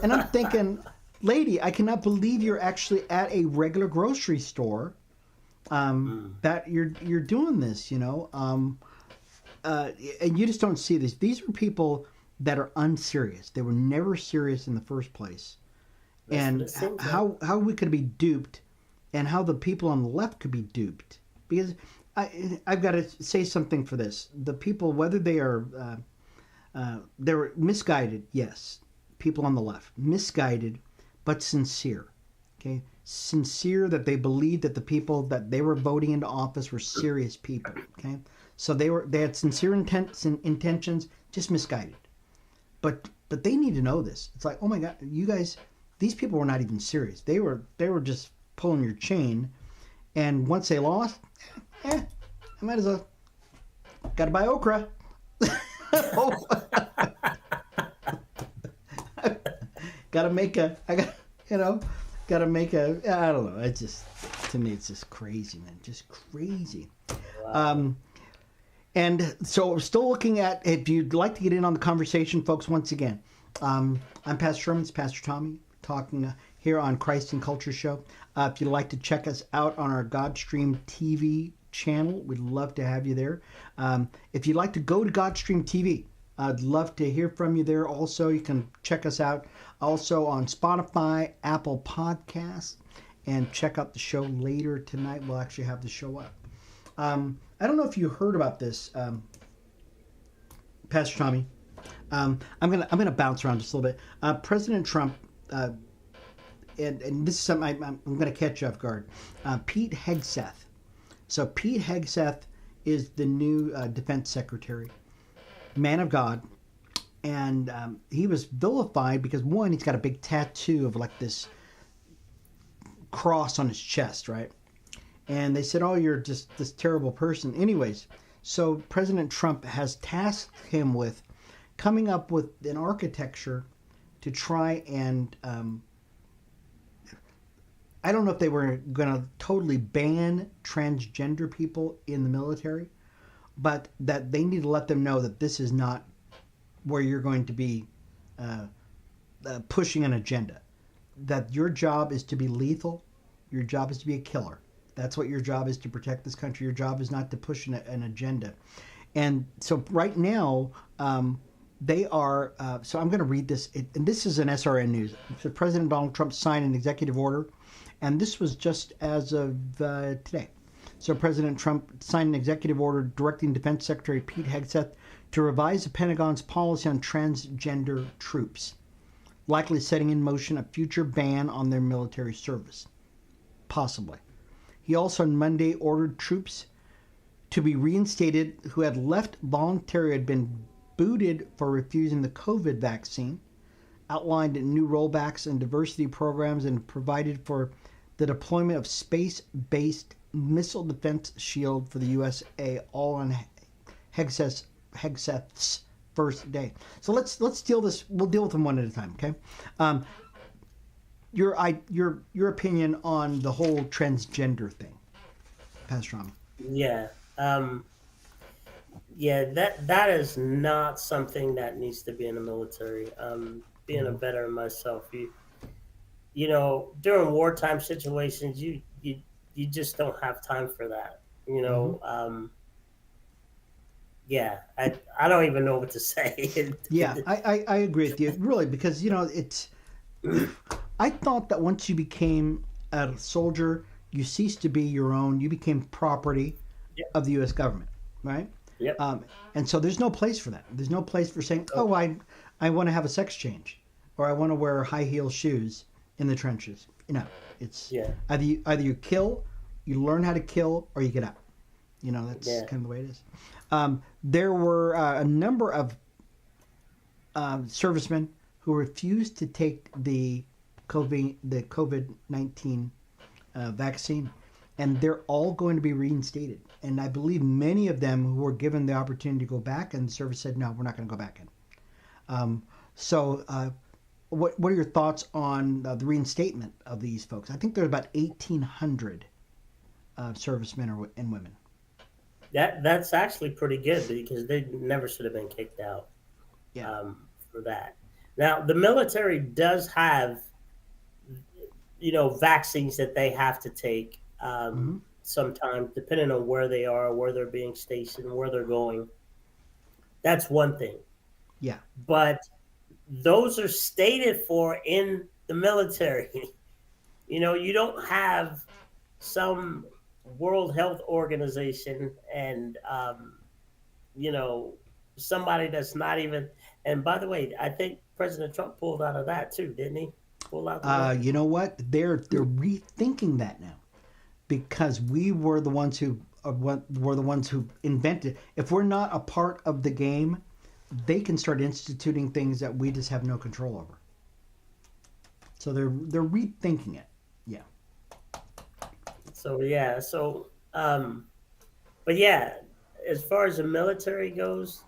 And I'm thinking, lady, I cannot believe you're actually at a regular grocery store. That you're doing this. And you just don't see this. These are people that are unserious. They were never serious in the first place. And how we could be duped, and how the people on the left could be duped. Because I've got to say something for this. The people, whether they were misguided, yes. People on the left, misguided, but sincere. Okay, sincere that they believed that the people that they were voting into office were serious people. Okay, so they had sincere intentions, just misguided. But they need to know this. It's like, oh my God, you guys, these people were not even serious. They were just pulling your chain, and once they lost, I might as well got to buy okra. Gotta make a. I got gotta make a. I don't know. It's just, to me, it's just crazy, man. Just crazy. Wow. And so we're still looking at, if you'd like to get in on the conversation, folks, once again, I'm Pastor Sherman, it's Pastor Tommy, talking here on Christ and Culture Show. If you'd like to check us out on our Godstream TV channel, we'd love to have you there. If you'd like to go to Godstream TV, I'd love to hear from you there. Also, you can check us out also on Spotify, Apple Podcasts, and check out the show later tonight. We'll actually have the show up. I don't know if you heard about this, Pastor Tommy. I'm gonna bounce around just a little bit. President Trump, and this is something I'm gonna catch you off guard. Pete Hegseth. So Pete Hegseth is the new defense secretary, man of God, and he was vilified because, one, he's got a big tattoo of like this cross on his chest, right? And they said, oh, you're just this terrible person. Anyways, so President Trump has tasked him with coming up with an architecture to try and, I don't know if they were going to totally ban transgender people in the military, but that they need to let them know that this is not where you're going to be pushing an agenda. That your job is to be lethal. Your job is to be a killer. That's what your job is, to protect this country. Your job is not to push an agenda. And so right now, they are, so I'm going to read this, and this is an SRN News. So President Donald Trump signed an executive order, and this was just as of today. So President Trump signed an executive order directing Defense Secretary Pete Hegseth to revise the Pentagon's policy on transgender troops, likely setting in motion a future ban on their military service. Possibly. He also on Monday ordered troops to be reinstated who had left voluntarily, had been booted for refusing the COVID vaccine, outlined new rollbacks and diversity programs, and provided for the deployment of space-based missile defense shield for the USA, all on Hegseth's first day. So let's deal this. We'll deal with them one at a time, okay? Your opinion on the whole transgender thing, Pastor Rami. Yeah. That is not something that needs to be in the military. Being a veteran myself, during wartime situations, you just don't have time for that. I don't even know what to say. Yeah, I agree with you, really, because it's. I thought that once you became a soldier, you ceased to be your own. You became property of the U.S. government, right? Yep. And so there's no place for that. There's no place for saying, oh, I want to have a sex change, or I want to wear high heel shoes in the trenches. It's either you kill, you learn how to kill, or you get out. That's kind of the way it is. There were a number of servicemen who refused to take the COVID-19 vaccine, and they're all going to be reinstated. And I believe many of them who were given the opportunity to go back, and the service said, no, we're not going to go back in. So, what are your thoughts on the reinstatement of these folks? I think there's about 1,800 servicemen and women. That's actually pretty good because they never should have been kicked out Yeah. for that. Now, the military does have, vaccines that they have to take Mm-hmm. sometimes, depending on where they are, where they're being stationed, where they're going. That's one thing. Yeah. But those are stated for in the military. You don't have some World Health Organization and you know somebody that's not even. And by the way, I think President Trump pulled out of that too, didn't he? Pull out the work. You know what? They're rethinking that now because we were the ones who were the ones who invented. If we're not a part of the game, they can start instituting things that we just have no control over. So they're rethinking it. Yeah. So yeah, but yeah, as far as the military goes,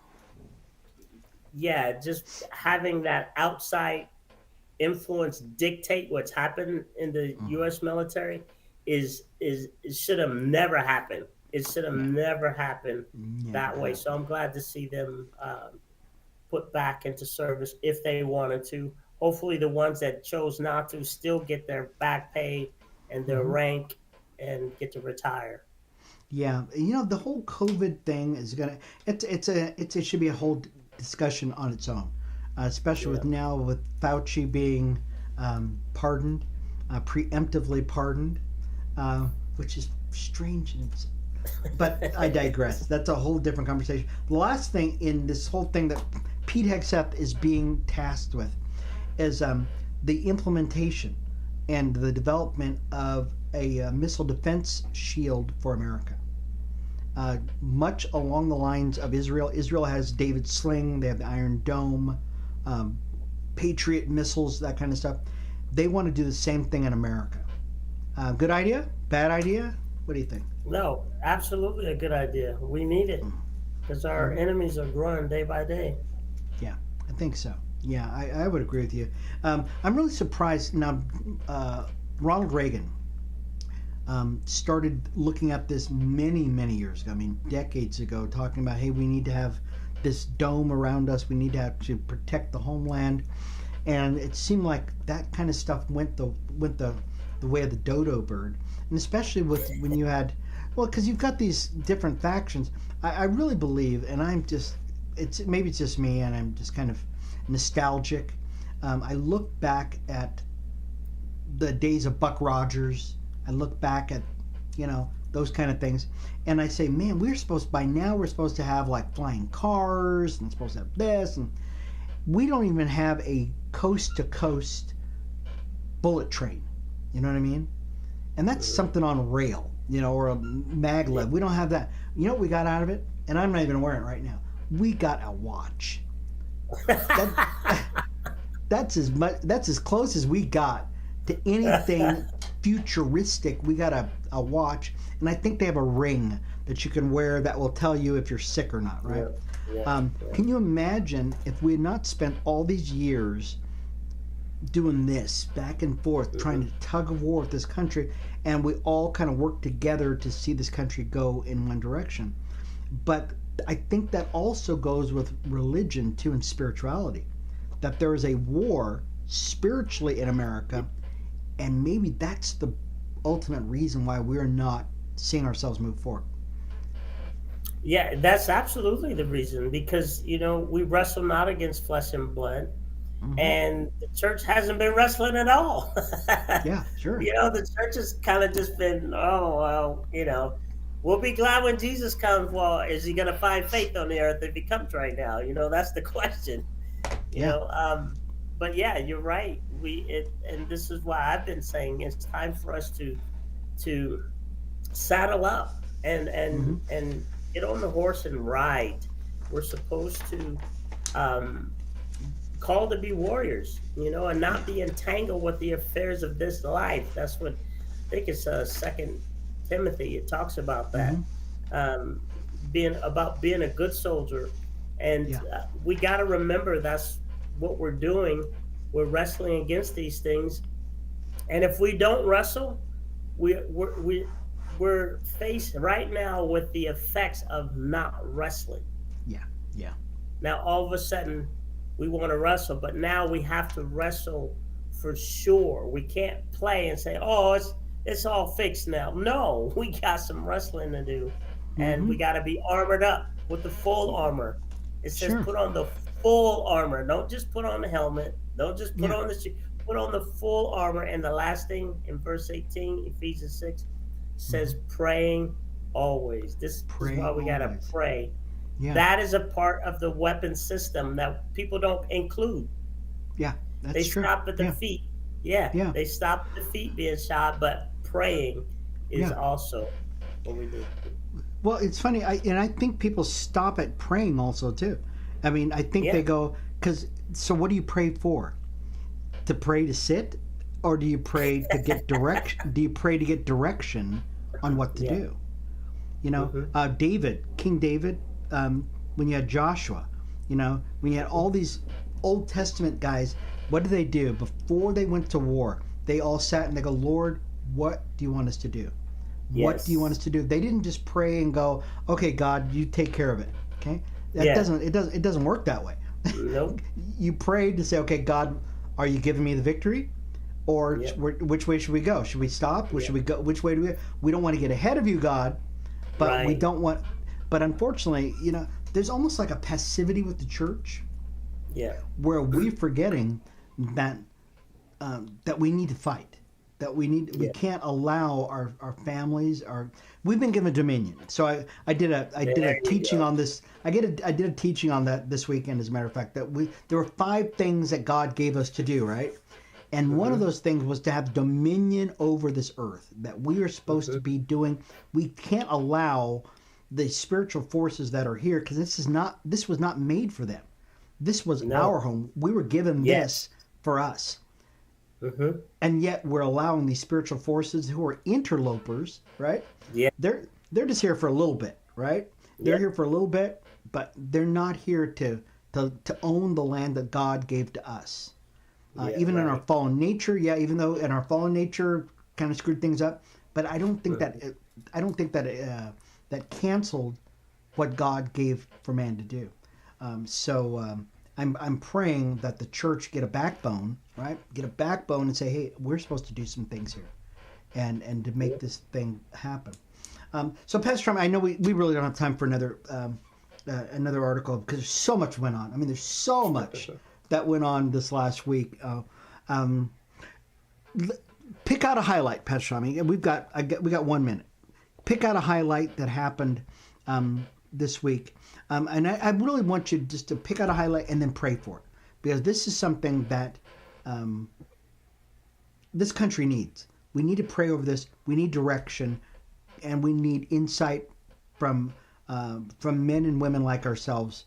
yeah, just having that outside influence dictate what's happened in the Mm-hmm. U.S. military is it should have never happened. It should have Yeah. never happened Never that way. So happened. I'm glad to see them put back into service if they wanted to. Hopefully, the ones that chose not to still get their back pay and their Mm-hmm. rank and get to retire. Yeah, the whole COVID thing is gonna. It should be a whole discussion on its own, especially Yeah. with now with Fauci being pardoned, preemptively pardoned, which is strange. But I digress. That's a whole different conversation. The last thing in this whole thing that Pete Hegseth is being tasked with is the implementation and the development of a missile defense shield for America. Much along the lines of Israel. Israel has David Sling, they have the Iron Dome, um, Patriot missiles, that kind of stuff. They want to do the same thing in America. Good idea? Bad idea? What do you think? No, absolutely a good idea. We need it because our Mm-hmm. enemies are growing day by day. Yeah, I think so. Yeah, I would agree with you. I'm really surprised now. Ronald Reagan started looking at this many, many years ago. I mean, decades ago, talking about, hey, we need to have this dome around us. We need to actually protect the homeland. And it seemed like that kind of stuff went the way of the dodo bird. And especially with when you had, well, because you've got these different factions. I really believe, and I'm just, maybe it's just me, and I'm just kind of nostalgic. I look back at the days of Buck Rogers. I look back at, those kind of things, and I say, man, by now we're supposed to have like flying cars and supposed to have this, and we don't even have a coast to coast bullet train. You know what I mean? And that's something on a rail, or a maglev. We don't have that. You know what we got out of it? And I'm not even wearing it right now. We got a watch. That that's as much. That's as close as we got to anything futuristic. We got a watch, and I think they have a ring that you can wear that will tell you if you're sick or not. Right? Yeah, yeah, yeah. Can you imagine if we had not spent all these years doing this back and forth, trying to tug of war with this country, and we all kind of work together to see this country go in one direction? But I think that also goes with religion too, and spirituality. That there is a war spiritually in America, and maybe that's the ultimate reason why we're not seeing ourselves move forward. Yeah, that's absolutely the reason because we wrestle not against flesh and blood, Hmm. and the church hasn't been wrestling at all. Yeah, sure. The church has kind of just been, oh well, we'll be glad when Jesus comes. Well, is he going to find faith on the earth if he comes right now? That's the question. You Yeah. know, um, but yeah, you're right. And this is why I've been saying it's time for us to saddle up Hmm. and get on the horse and ride. We're supposed to um, call to be warriors, and not be entangled with the affairs of this life. That's what I think it's Second Timothy. It talks about that, Hmm. being a good soldier, and Yeah. we got to remember that's what we're doing. We're wrestling against these things, and if we don't wrestle, we're faced right now with the effects of not wrestling. Yeah. Yeah. Now all of a sudden we want to wrestle, but now we have to wrestle for sure. We can't play and say, "Oh, it's all fixed now." No, we got some wrestling to do, and Mm-hmm. we got to be armored up with the full armor. It says Sure. put on the full armor. Don't just put on the helmet. Don't just put Yeah. on the shoe. Put on the full armor. And the last thing in verse 18, Ephesians 6, Mm-hmm. says praying always. This is why we Praying got to always. pray. Yeah. That is a part of the weapon system that people don't include. Yeah. They That's true. stop at the Yeah. feet. Yeah, Yeah. they stop at the feet being shot, but praying is Yeah. also what we need to do. Well, it's funny, and I think people stop at praying also too. I mean, I think Yeah, they go because. So, what do you pray for? To pray to sit, or do you pray to get direction? Do you pray to get direction on what to yeah, do? You know, mm-hmm, David, King David, when you had Joshua, when you had mm-hmm. all these Old Testament guys, what did they do before they went to war? They all sat and they go, Lord, what do you want us to do? What do you want us Yes, to do? They didn't just pray and go, okay, God, you take care of it. Okay, that yeah, doesn't it doesn't work that way. nope, You prayed to say, okay, God, are you giving me the victory? Or yeah, which way should we go? Should we stop? Should yeah, we go? Which way do we? We don't want to get ahead of you, God, but we right, don't want. But unfortunately, there's almost like a passivity with the church yeah, where we're forgetting that that we need to fight. That we yeah. can't allow our families we've been given dominion. So I did a There you teaching go. on this. I did a teaching on that this weekend, as a matter of fact, that there were 5 things that God gave us to do, right? And one of Mm-hmm, those things was to have dominion over this earth, that we are supposed to mm-hmm. be doing. We can't allow the spiritual forces that are here, because this was not made for them. This was our No, home. We were given this yes, for us. mm-hmm, And yet we're allowing these spiritual forces who are interlopers, right? yeah, They're just here for a little bit, right? They're yeah, here for a little bit, but they're not here to own the land that God gave to us. yeah, Even in our right. fallen nature, yeah, even though in our fallen nature kind of screwed things up, but Mm-hmm. I don't think that that canceled what God gave for man to do. I'm praying that the church get a backbone, right? Get a backbone and say, hey, we're supposed to do some things here, and to make this thing happen. So, Pastor Trump, I know we really don't have time for another article because there's so much went on. I mean, there's so much that went on this last week. Um, Pick out a highlight, Pastor Trump. I mean, we got 1 minute. Pick out a highlight that happened this week, and I really want you just to pick out a highlight and then pray for it, because this is something that um, this country needs. We need to pray over this. We need direction, and we need insight from men and women like ourselves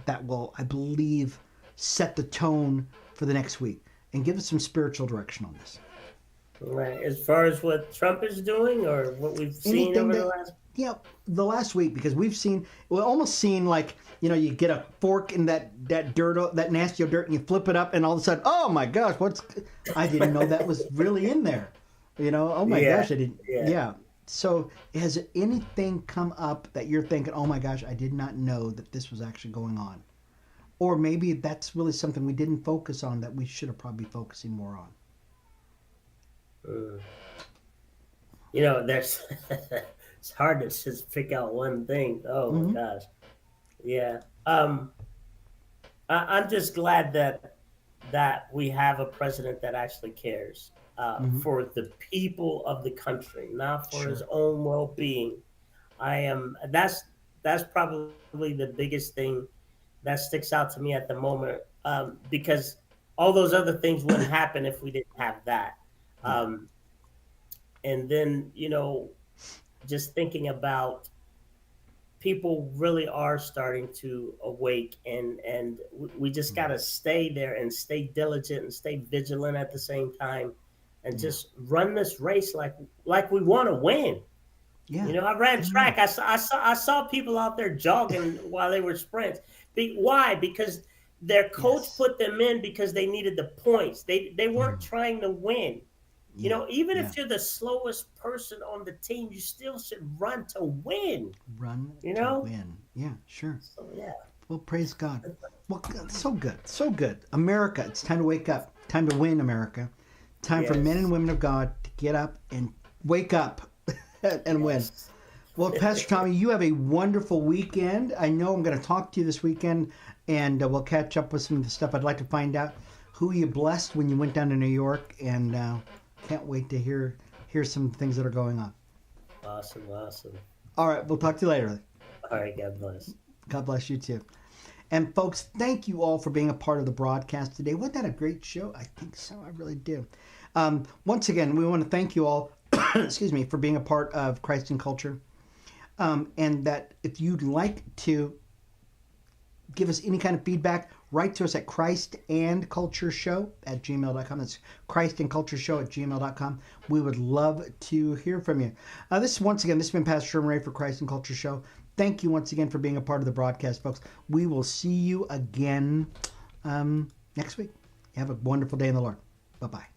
that will, I believe, set the tone for the next week and give us some spiritual direction on this. Right. As far as what Trump is doing or what we've seen Anything over the that, last. the last week, because we've almost seen, like, you get a fork in that dirt, that nasty dirt, and you flip it up, and all of a sudden, oh my gosh, I didn't know that was really in there. Oh my Yeah, gosh, I didn't. yeah. Yeah. So has anything come up that you're thinking, oh my gosh, I did not know that this was actually going on? Or maybe that's really something we didn't focus on that we should have probably be focusing more on. Mm. There's it's hard to just pick out one thing. Oh my Mm-hmm. gosh. Yeah. I'm just glad that we have a president that actually cares Mm-hmm. for the people of the country, not for his Sure. own well-being. I am. That's probably the biggest thing that sticks out to me at the moment, because all those other things wouldn't happen if we didn't have that. Yeah. Um, and then just thinking about people really are starting to awake, and we just got Mm-hmm. to stay there and stay diligent and stay vigilant at the same time, and Yeah. just run this race like we want to win. Yeah. I ran Amen. track. I saw people out there jogging while they were sprints. Why? Because Their coach Yes. put them in because they needed the points. They weren't trying to win. You Yeah. know, even Yeah. if you're the slowest person on the team, you still should run to win. Run You to know? win. Yeah, sure. So yeah. Well, praise God. Well, so good. So good. America, it's time to wake up. Time to win, America. Time for men and Yes. women of God to get up and wake up and win. Yes. Well, Pastor Tommy, you have a wonderful weekend. I know I'm going to talk to you this weekend, and we'll catch up with some of the stuff. I'd like to find out who you blessed when you went down to New York, and can't wait to hear some things that are going on. Awesome. Awesome. All right, we'll talk to you later. All right. God bless. God bless you too. And folks, thank you all for being a part of the broadcast today. Wasn't that a great show? I think so. I really do. Once again, we want to thank you all, excuse me, for being a part of Christ and Culture. And that if you'd like to give us any kind of feedback, write to us at christandcultureshow@gmail.com. That's christandcultureshow@gmail.com. We would love to hear from you. This has been Pastor Sherman Ray for Christ and Culture Show. Thank you once again for being a part of the broadcast, folks. We will see you again next week. Have a wonderful day in the Lord. Bye-bye.